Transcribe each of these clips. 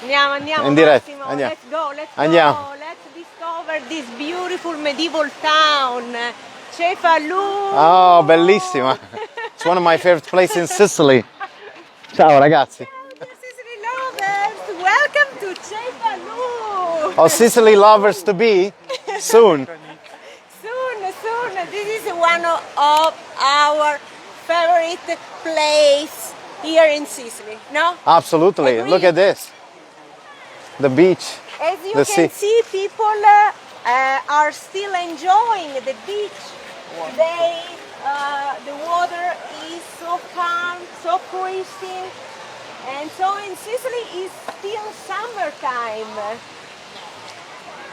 Andiamo, In diretta, Massimo. andiamo. Let's go, let's Andiamo. go. Let's discover this beautiful medieval town, Cefalù. Oh, bellissima. It's one of my favorite places in Sicily. Ciao ragazzi. Ciao, dear Sicily lovers. Welcome to Cefalù. Oh, Sicily lovers to be soon. Soon. This is one of our favorite place here in Sicily, no? Absolutely. Agree. Look at this. The beach. As you The can sea. see, people are still enjoying the beach. The water is so calm, so pristine, and so in Sicily it's still summertime.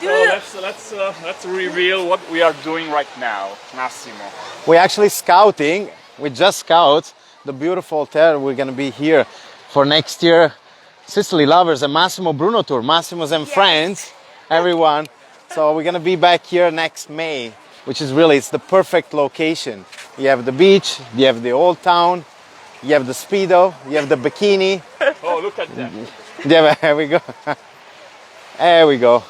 Let's reveal what we are doing right now, Massimo. We're actually scouting. We just scout the beautiful hotel. We're going to be here for next year. Sicily Lovers and Massimo Bruno Tour. Massimo's and friends, everyone. So we're going to be back here next May, which is really, it's the perfect location. You have the beach, you have the old town, you have the Speedo, you have the bikini. Oh, look at that. Yeah, there we go. There we go.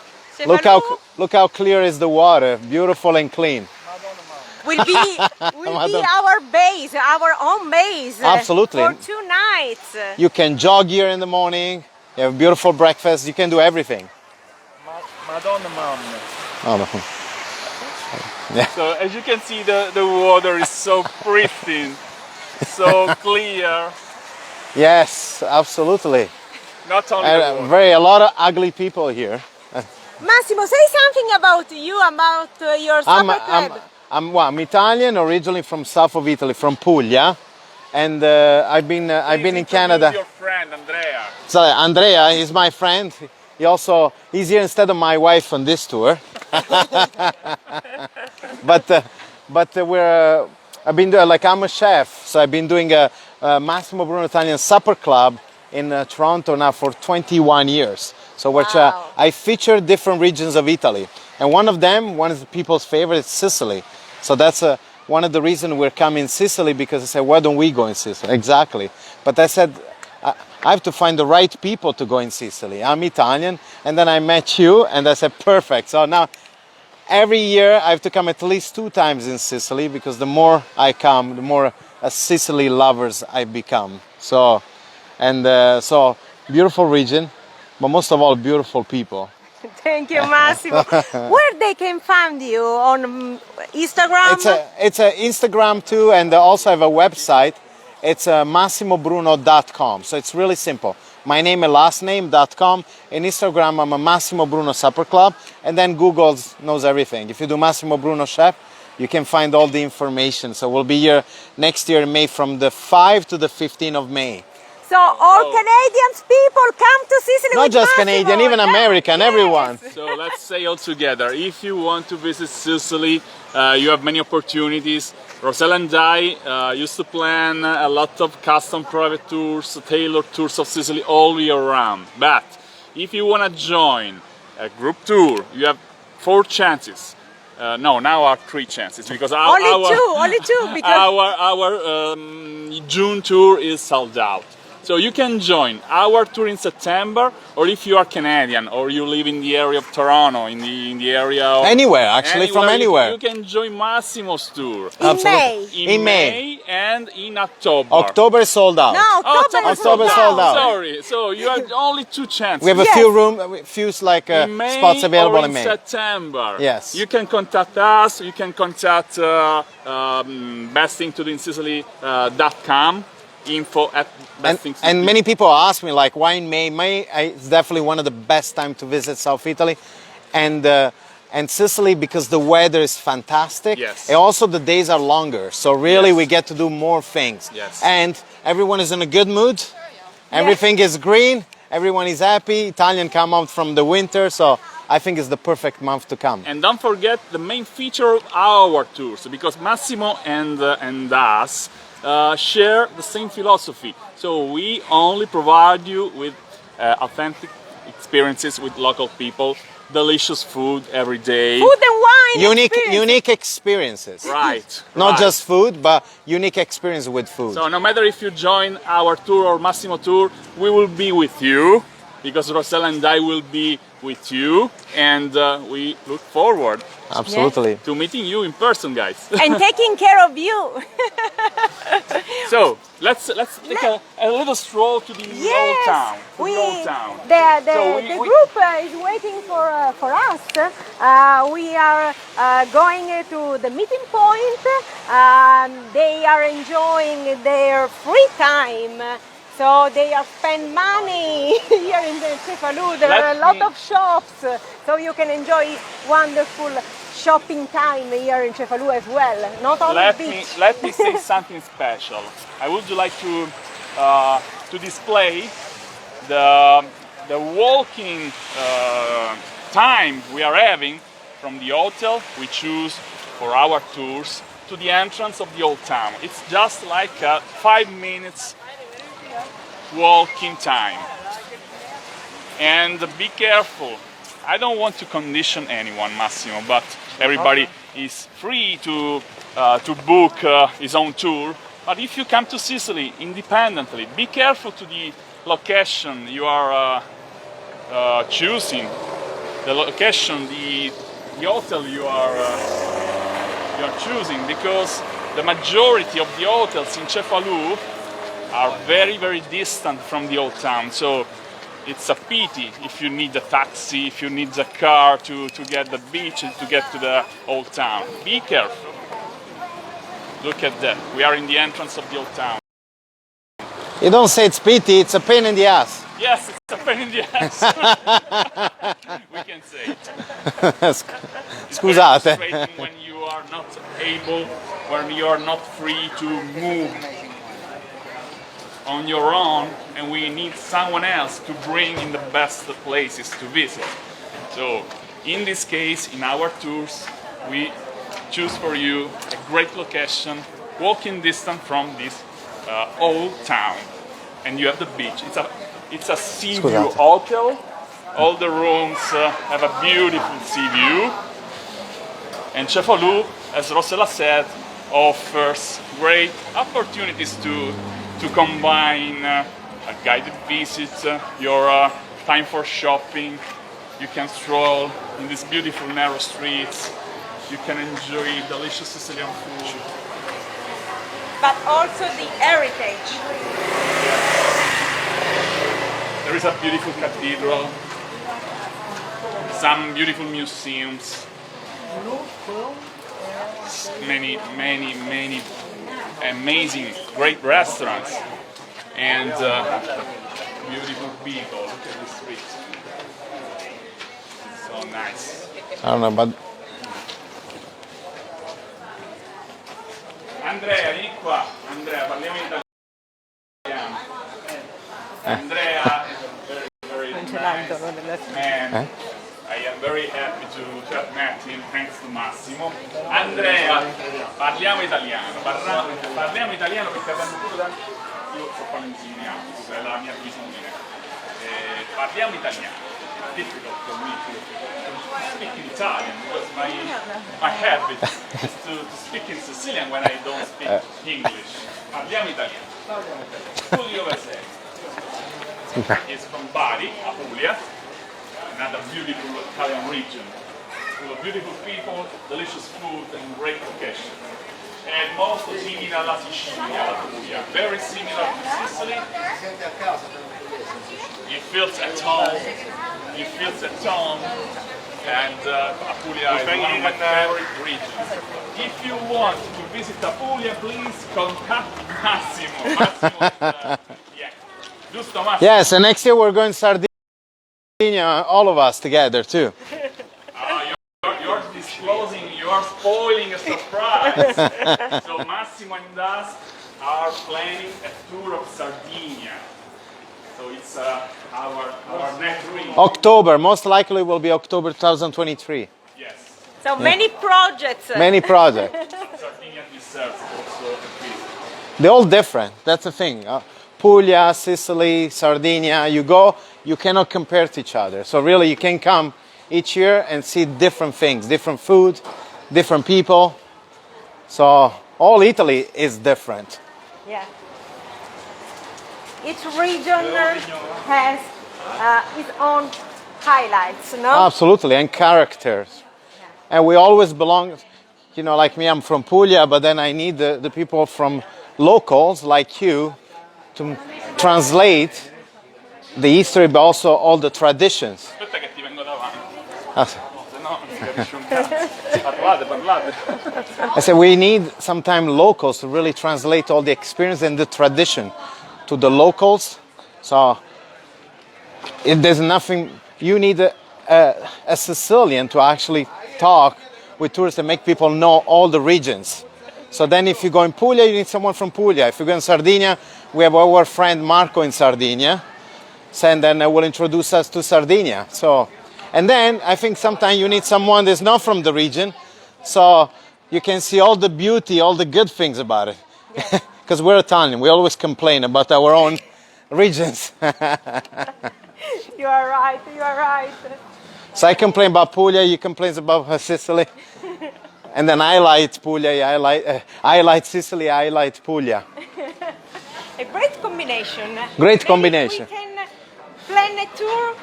Look how clear is the water, beautiful and clean. Will be our base, our home base. Absolutely. For 2 nights. You can jog here in the morning, you have beautiful breakfast, you can do everything. Madonna Mamma. Oh, no. So as you can see, the water is so pristine, so clear. Yes, absolutely. Not only the And water. a lot of ugly people here. Massimo, say something about you, about your soccer club. I'm Italian, originally from south of Italy, from Puglia, and I've been in Canada. Your friend Andrea. So Andrea is my friend. He's here instead of my wife on this tour. I've been doing, I'm a chef, so I've been doing a Massimo Bruno Italian Supper Club in Toronto now for 21 years. So I feature different regions of Italy, and one of the people's favorite is Sicily. So that's one of the reasons we're coming in Sicily, because I said, why don't we go in Sicily? Exactly. But I said, I have to find the right people to go in Sicily. I'm Italian, and then I met you, and I said, perfect. So now, every year I have to come at least 2 times in Sicily, because the more I come, the more a Sicily lovers I become. So beautiful region, but most of all, beautiful people. Thank you, Massimo. Where they can find you? On Instagram? It's a Instagram too, and I also have a website. It's massimobruno.com. So it's really simple. My name and last name.com. In Instagram, I'm a Massimo Bruno Supper Club. And then Google knows everything. If you do Massimo Bruno Chef, you can find all the information. So we'll be here next year in May, from the 5th to the 15th of May. So all Canadians people come to Sicily. Not with just Massimo. Canadian, even American, everyone. So let's say all together, if you want to visit Sicily, you have many opportunities. Rosella and I used to plan a lot of custom private tours, tailored tours of Sicily all year round. But if you want to join a group tour, you have 4 chances. No, now are 3 chances, because only two because our June tour is sold out. So you can join our tour in September, or if you are Canadian or you live in the area of Toronto, in the area of Anywhere, actually, from anywhere. You can join Massimo's tour. in May. In May and in October. October is sold out. No, October is October sold out. Sorry, so you have only 2 chances. We have a few in May spots available or in May. September. Yes. You can contact us. You can contact bestingtotheinsicily.com. And many people ask me, like, why in May? May is definitely one of the best times to visit South Italy, and Sicily, because the weather is fantastic. Yes. And also the days are longer, so really we get to do more things. Yes. And everyone is in a good mood. Everything is green. Everyone is happy. Italian come out from the winter, so I think it's the perfect month to come. And don't forget the main feature of our tours, because Massimo and us share the same philosophy. So we only provide you with authentic experiences with local people, delicious food every day. Food and wine. Unique experiences. Right. Not just food, but unique experience with food. So no matter if you join our tour or Massimo tour, we will be with you. because Rosella and I will be with you, and we look forward Absolutely. to meeting you in person, guys. And taking care of you. So let's take a little stroll to the old town. The group is waiting for us. We are going to the meeting point. They are enjoying their free time. So they are spend money here in the Cefalù. There are a lot of shops, so you can enjoy wonderful shopping time here in Cefalù as well. Not only beach. Let me say something special. I would like to display the walking time we are having from the hotel we choose for our tours to the entrance of the old town. It's just like 5 minutes walking time. And be careful. I don't want to condition anyone, Massimo, but everybody is free to book his own tour. But if you come to Sicily independently, be careful to the location you are choosing, the location, the hotel you are choosing, because the majority of the hotels in Cefalù are very, very distant from the old town. So it's a pity if you need a taxi, if you need a car to get the beach and to get to the old town. Be careful. Look at that. We are in the entrance of the old town. You don't say it's pity, it's a pain in the ass. Yes, it's a pain in the ass. We can say it. Scusate. When you are not able, when you are not free to move on your own, and we need someone else to bring in the best places to visit. So in this case, in our tours, we choose for you a great location, walking distance from this old town, and you have the beach. It's a sea view hotel. All the rooms have a beautiful sea view, and Cefalù, as Rosella said, offers great opportunities to combine a guided visit, your time for shopping. You can stroll in these beautiful narrow streets. You can enjoy delicious Sicilian food. But also the heritage. There is a beautiful cathedral, some beautiful museums, many amazing, great restaurants, and beautiful people. Look at the streets. So nice. I don't know, but Andrea, vieni qua. Andrea, parliamo in italiano. Andrea is a very nice man. I am very happy to have met him, thanks to Massimo. Andrea, parliamo italiano. Parliamo italiano perché abbiamo pure tanti... Io so fare l'insegnante, questa è la mia abitudine. Parliamo italiano. It's difficult for me to speak in Italian because my habit is to speak in Sicilian when I don't speak English. Parliamo italiano. Puglia dove sei? He's from Bari, Apulia, another beautiful Italian region, full of beautiful people, delicious food, and great location. And molto simile alla Sicilia, alla Puglia, very similar to Sicily. You feel at home. You feel at home. And Apulia is one of my favorite regions. If you want to visit Apulia, please contact Massimo. Massimo Giusto, Massimo? yes, and next year we're going to Sardinia, all of us together too. You're disclosing, you're spoiling a surprise. So Massimo and us are planning a tour of Sardinia. So it's our next week. October, most likely will be October 2023. Yes. So many projects. Many projects. Sardinia deserves also a visit. They're all different, that's the thing. Puglia, Sicily, Sardinia, you go, you cannot compare to each other. So really you can come each year and see different things, different food, different people. So all Italy is different. Yeah. Each region has its own highlights, no? Absolutely, and characters. And we always belong, you know, like me, I'm from Puglia, but then I need the people from locals like you to translate the history, but also all the traditions. Aspetta che ti vengo davanti, I se no non si capisce un cazzo. Parlate. said we need sometimes locals to really translate all the experience and the tradition to the locals. So there's nothing, you need a Sicilian to actually talk with tourists and make people know all the regions. So then if you go in Puglia, you need someone from Puglia. If you go in Sardinia, we have our friend Marco in Sardinia. And then will introduce us to Sardinia. So, and then I think sometimes you need someone that's not from the region, so you can see all the beauty, all the good things about it. Because we're Italian, we always complain about our own regions. You are right, you are right. So I complain about Puglia, you complain about Sicily. And then I like Puglia, I like Sicily, I like Puglia. A great combination. Great Maybe combination. we can plan a tour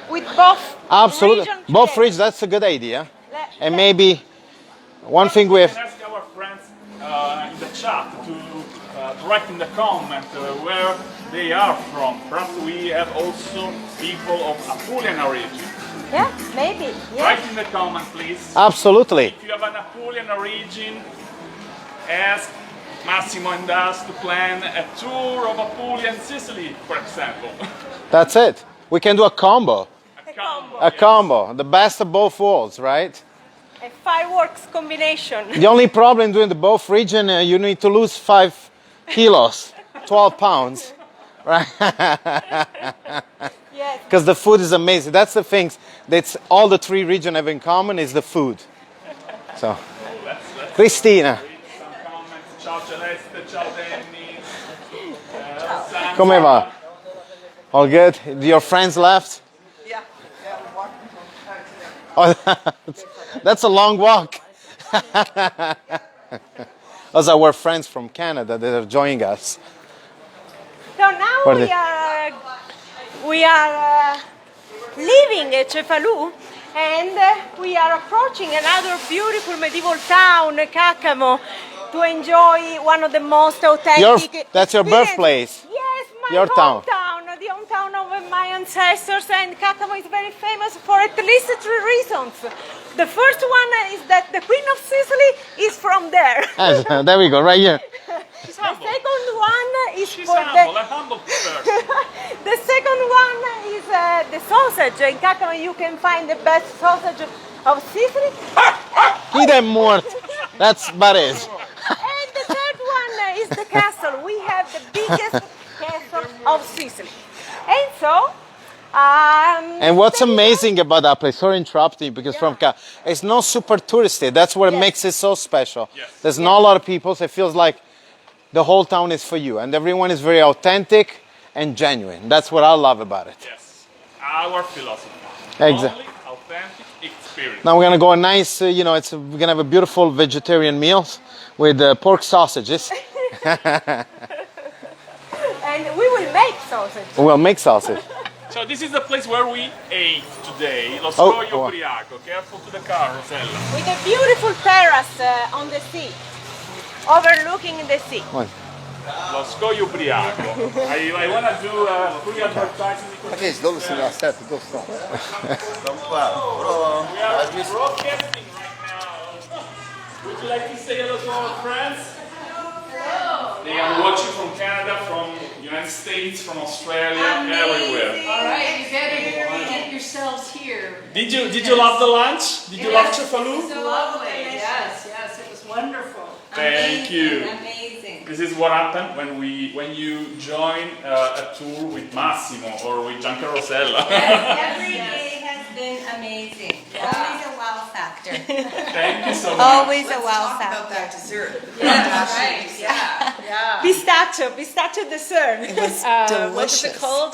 with both Absolutely. regions Both together. regions, that's a good idea. And maybe one thing we have. Ask our friends in the chat to write in the comment where they are from. Perhaps we have also people of Apulian origin. Yeah, maybe. Yeah. Write in the comment, please. Absolutely. If you have an Apulian origin, ask Massimo and us to plan a tour of Apulian Sicily, for example. That's it. We can do a combo. A combo. A combo. The best of both worlds, right? A fireworks combination. The only problem doing the both region, you need to lose 5 kilos, 12 pounds, right? Yes. Because the food is amazing. That's the things that all the 3 regions have in common is the food. So, Cristina, Some comments. Ciao Celeste, ciao Dennis. Sandra. come va? All good? Your friends left? Yeah, we're walking. Oh, that's a long walk. Those are our friends from Canada that are joining us. So now What are we are leaving Cefalù and we are approaching another beautiful medieval town, Cacamo, to enjoy one of the most authentic. That's your experience. birthplace. Yes, my Your town. hometown, the hometown of my ancestors, and Cacamo is very famous for at least 3 reasons. The first one is that the Queen of Sicily is from there. There we go, right here. She's The humble. second one is She's for humble, the. a humble person. The second one is the sausage. In Cacamo you can find the best sausage of Sicily. Eat them more. That's about it. And the third one is the castle. We have the biggest castle of Sicily. And so. And what's amazing about that place, sorry interrupting, because it's not super touristy. That's what makes it so special. Yes. There's not a lot of people, so it feels like the whole town is for you. And everyone is very authentic and genuine. That's what I love about it. Yes, our philosophy. Exactly. Only authentic experience. Now we're gonna go a nice, we're gonna have a beautiful vegetarian meal with pork sausages. And we will make sausage. We'll make sausage. So this is the place where we ate today. Lo Oh, scoglio oh. ubriaco. Careful to the car, Rosella. With a beautiful terrace on the sea, overlooking the sea. Lo scoglio ubriaco. I want to do a free advertising because Che dove si va? Aspetta, dove sto? we are broadcasting right now. Would you like to say hello to our friends? They are watching from Canada, from United States, from Australia, everywhere. All right, you better get yourselves here. Did you love the lunch? Did you love Cefalù? So lovely. Yes, yes, it was wonderful. Thank you. Amazing. This is what happened when you join a tour with Massimo or with Gianca Rosella. Every day has been amazing. Always a wow factor. Thank you so much. Always a wow Talk about factor. that dessert. That's right. Yeah. Pistachio dessert. It was What was it delicious. called?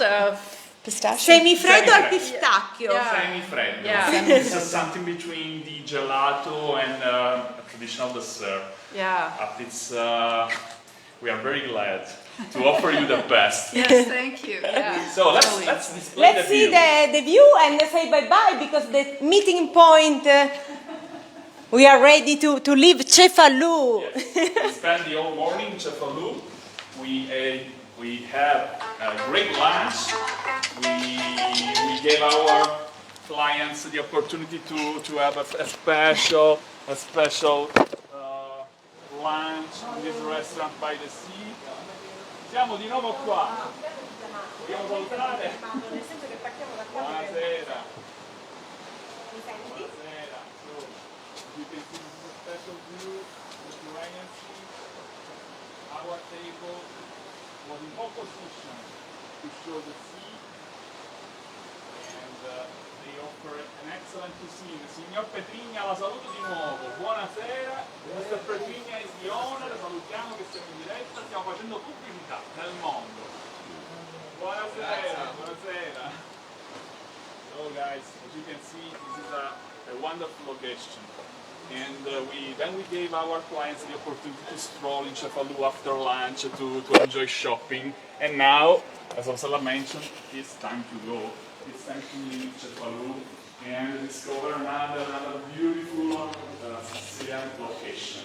Pistachio. Semifreddo al Semifreddo. pistacchio. Semifreddo. Yeah. This is something between the gelato and a traditional dessert. Yeah. But it's we are very glad to offer you the best. Yes, thank you. Yeah. So let's display Let's the see view. the view and say bye-bye because the meeting point, we are ready to leave Cefalù. We spent the whole morning in Cefalù. We have a great lunch. We gave our clients the opportunity to have a special lunch in this restaurant by the sea. Siamo di nuovo qua. Dobbiamo salutare. Buonasera. Buonasera. So, you can see this is a special view of the Mediterranean Sea. Our table was in pole position to show the sea, and they offer an excellent cuisine. Signor Petrigna, la saluto di nuovo. Buonasera. Mr. Petrigna is the owner. Salutiamo che siamo in diretta. Stiamo facendo pubblicità nel mondo. Buonasera. Buonasera. So guys, as you can see, this is a wonderful location. And we gave our clients the opportunity to stroll in Cefalù after lunch to enjoy shopping. And now, as Rosella mentioned, it's time to go. It's time to leave Cefalù and discover another beautiful Sicilian location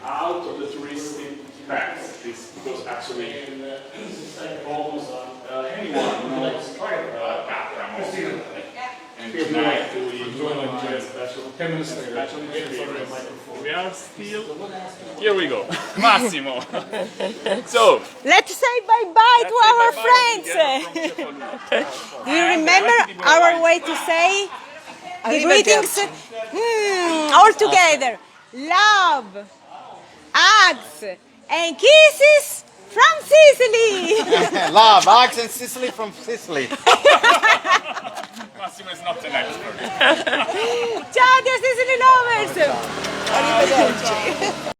out of the touristic path. Because actually, almost anyone knows Capramo. And tonight we will enjoy a special experience. We are still, here we go, Massimo. So, Let's say bye-bye to our friends. Do you remember our way to say the greetings? All together. Love, hugs, and kisses from Sicily. Love, hugs and Sicily from Sicily. Massimo is not an expert. Ciao dear Sicily lovers. Arrivederci.